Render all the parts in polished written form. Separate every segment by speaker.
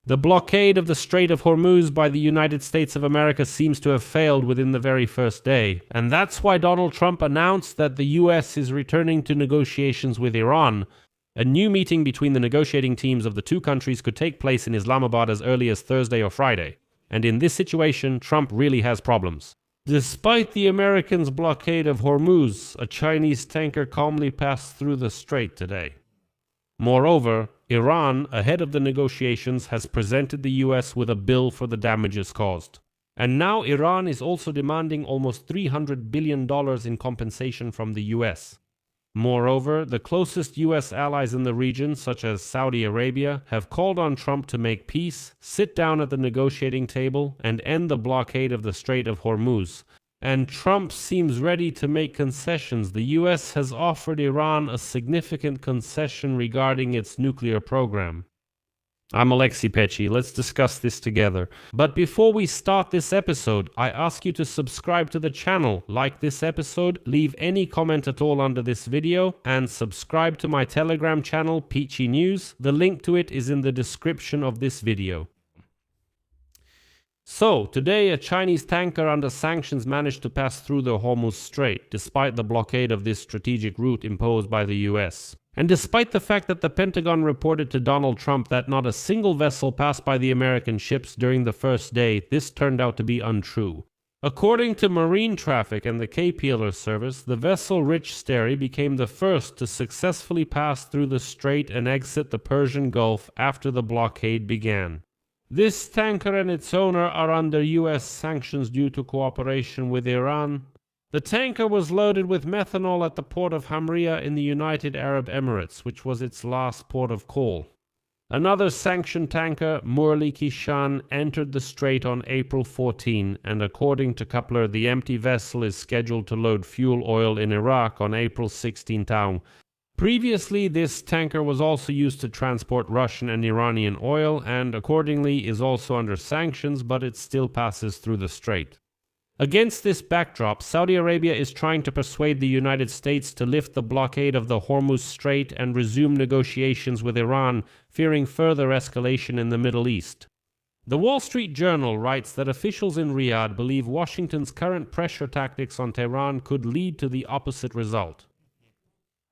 Speaker 1: The blockade of the Strait of Hormuz by the United States of America seems to have failed within the very first day, and that's why Donald Trump announced that the US is returning to negotiations with Iran. A new meeting between the negotiating teams of the two countries could take place in Islamabad as early as Thursday or Friday. And in this situation, Trump really has problems. Despite the Americans' blockade of Hormuz, a Chinese tanker calmly passed through the strait today. Moreover, Iran, ahead of the negotiations, has presented the US with a bill for the damages caused. And now Iran is also demanding almost $300 billion in compensation from the US. Moreover, the closest US allies in the region, such as Saudi Arabia, have called on Trump to make peace, sit down at the negotiating table, and end the blockade of the Strait of Hormuz. And Trump seems ready to make concessions. The US has offered Iran a significant concession regarding its nuclear program. I'm Alexei Pechi. Let's discuss this together. But before we start this episode, I ask you to subscribe to the channel, like this episode, leave any comment at all under this video, and subscribe to my Telegram channel, Peachy News. The link to it is in the description of this video. So, today a Chinese tanker under sanctions managed to pass through the Hormuz Strait, despite the blockade of this strategic route imposed by the US. And despite the fact that the Pentagon reported to Donald Trump that not a single vessel passed by the American ships during the first day, this turned out to be untrue. According to Marine Traffic and the K-Peeler service, the vessel Rich Sterry became the first to successfully pass through the strait and exit the Persian Gulf after the blockade began. This tanker and its owner are under US sanctions due to cooperation with Iran. The tanker was loaded with methanol at the port of Hamria in the United Arab Emirates, which was its last port of call. Another sanctioned tanker, Murli Kishan, entered the strait on April 14, and according to Coupler, the empty vessel is scheduled to load fuel oil in Iraq on April 16. Previously, this tanker was also used to transport Russian and Iranian oil, and accordingly is also under sanctions, but it still passes through the strait. Against this backdrop, Saudi Arabia is trying to persuade the United States to lift the blockade of the Hormuz Strait and resume negotiations with Iran, fearing further escalation in the Middle East. The Wall Street Journal writes that officials in Riyadh believe Washington's current pressure tactics on Tehran could lead to the opposite result.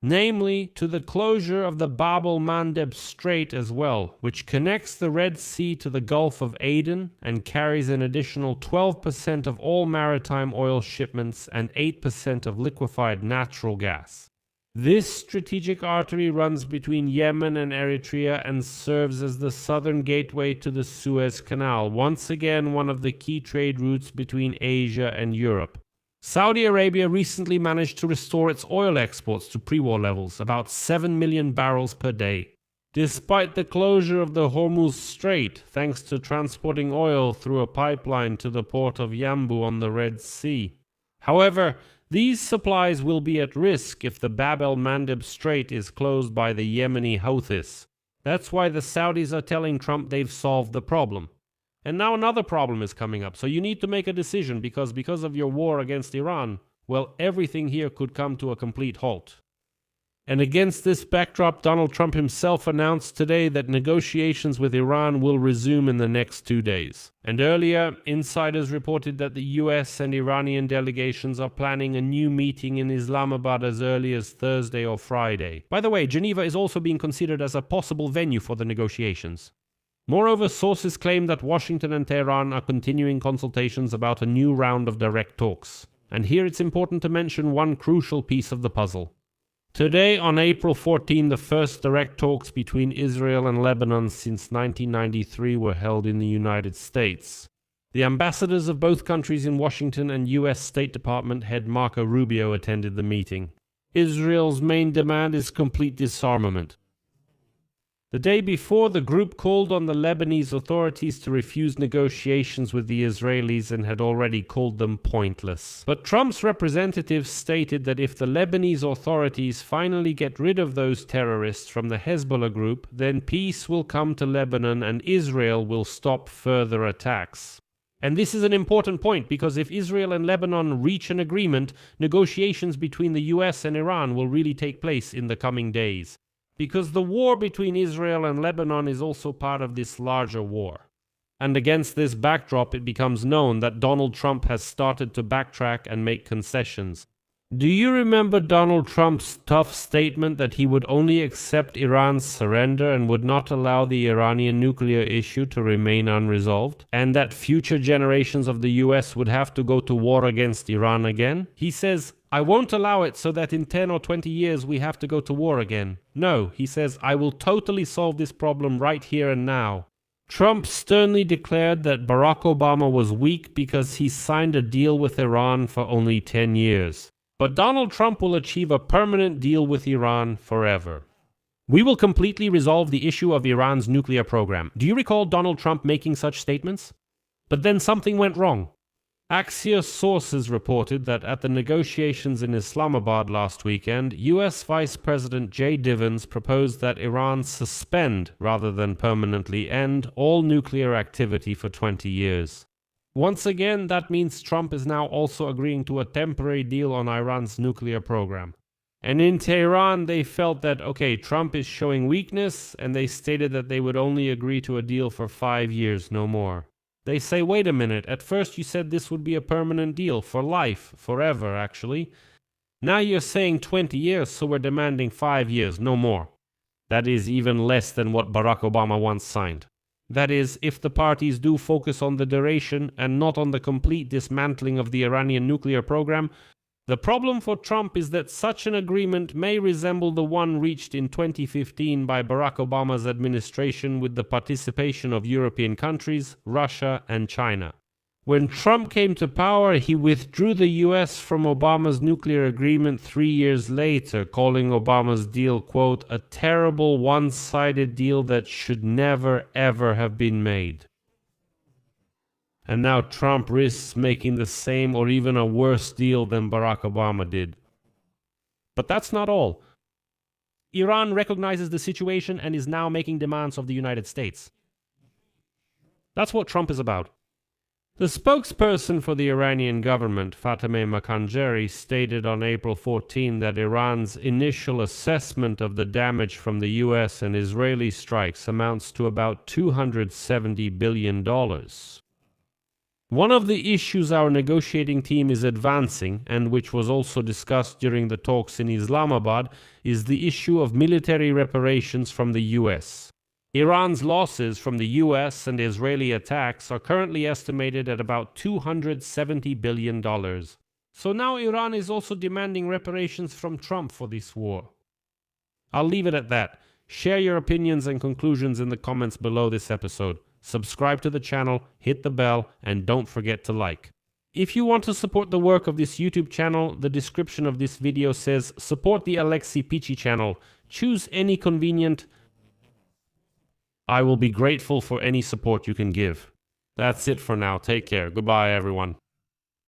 Speaker 1: Namely, to the closure of the Bab-el-Mandeb Strait as well, which connects the Red Sea to the Gulf of Aden and carries an additional 12% of all maritime oil shipments and 8% of liquefied natural gas. This strategic artery runs between Yemen and Eritrea and serves as the southern gateway to the Suez Canal, once again one of the key trade routes between Asia and Europe. Saudi Arabia recently managed to restore its oil exports to pre-war levels, about 7 million barrels per day. Despite the closure of the Hormuz Strait, thanks to transporting oil through a pipeline to the port of Yanbu on the Red Sea. However, these supplies will be at risk if the Bab-el-Mandeb Strait is closed by the Yemeni Houthis. That's why the Saudis are telling Trump they've solved the problem. And now another problem is coming up, so you need to make a decision because of your war against Iran, well, everything here could come to a complete halt. And against this backdrop, Donald Trump himself announced today that negotiations with Iran will resume in the next 2 days. And earlier, insiders reported that the US and Iranian delegations are planning a new meeting in Islamabad as early as Thursday or Friday. By the way, Geneva is also being considered as a possible venue for the negotiations. Moreover, sources claim that Washington and Tehran are continuing consultations about a new round of direct talks. And here it's important to mention one crucial piece of the puzzle. Today, on April 14, the first direct talks between Israel and Lebanon since 1993 were held in the United States. The ambassadors of both countries in Washington and US State Department head Marco Rubio attended the meeting. Israel's main demand is complete disarmament. The day before, the group called on the Lebanese authorities to refuse negotiations with the Israelis and had already called them pointless. But Trump's representatives stated that if the Lebanese authorities finally get rid of those terrorists from the Hezbollah group, then peace will come to Lebanon and Israel will stop further attacks. And this is an important point because if Israel and Lebanon reach an agreement, negotiations between the US and Iran will really take place in the coming days. because the war between Israel and Lebanon is also part of this larger war. And against this backdrop, it becomes known that Donald Trump has started to backtrack and make concessions. Do you remember Donald Trump's tough statement that he would only accept Iran's surrender and would not allow the Iranian nuclear issue to remain unresolved? And that future generations of the US would have to go to war against Iran again? He says, I won't allow it so that in 10 or 20 years we have to go to war again. No, he says, I will totally solve this problem right here and now. Trump sternly declared that Barack Obama was weak because he signed a deal with Iran for only 10 years. But Donald Trump will achieve a permanent deal with Iran forever. We will completely resolve the issue of Iran's nuclear program. Do you recall Donald Trump making such statements? But then something went wrong. Axios sources reported that at the negotiations in Islamabad last weekend, US Vice President Jay Divins proposed that Iran suspend, rather than permanently end, all nuclear activity for 20 years. Once again, that means Trump is now also agreeing to a temporary deal on Iran's nuclear program. And in Tehran, they felt that, okay, Trump is showing weakness, and they stated that they would only agree to a deal for 5 years, no more. They say, wait a minute, at first you said this would be a permanent deal, for life, forever actually. Now you're saying 20 years, so we're demanding 5 years, no more. That is even less than what Barack Obama once signed. That is, if the parties do focus on the duration and not on the complete dismantling of the Iranian nuclear program. The problem for Trump is that such an agreement may resemble the one reached in 2015 by Barack Obama's administration with the participation of European countries, Russia, and China. When Trump came to power, he withdrew the US from Obama's nuclear agreement 3 years later, calling Obama's deal, quote, a terrible one-sided deal that should never ever have been made. And now Trump risks making the same or even a worse deal than Barack Obama did. But that's not all. Iran recognizes the situation and is now making demands of the United States. That's what Trump is about. The spokesperson for the Iranian government, Fatemeh Makanjeri, stated on April 14 that Iran's initial assessment of the damage from the US and Israeli strikes amounts to about $270 billion. One of the issues our negotiating team is advancing, and which was also discussed during the talks in Islamabad, is the issue of military reparations from the US. Iran's losses from the US and Israeli attacks are currently estimated at about $270 billion. So now Iran is also demanding reparations from Trump for this war. I'll leave it at that. Share your opinions and conclusions in the comments below this episode. Subscribe to the channel, hit the bell, and don't forget to like. If you want to support the work of this YouTube channel, the description of this video says support the Alexi Pichi channel. Choose any convenient. I will be grateful for any support you can give. That's it for now. Take care. Goodbye, everyone.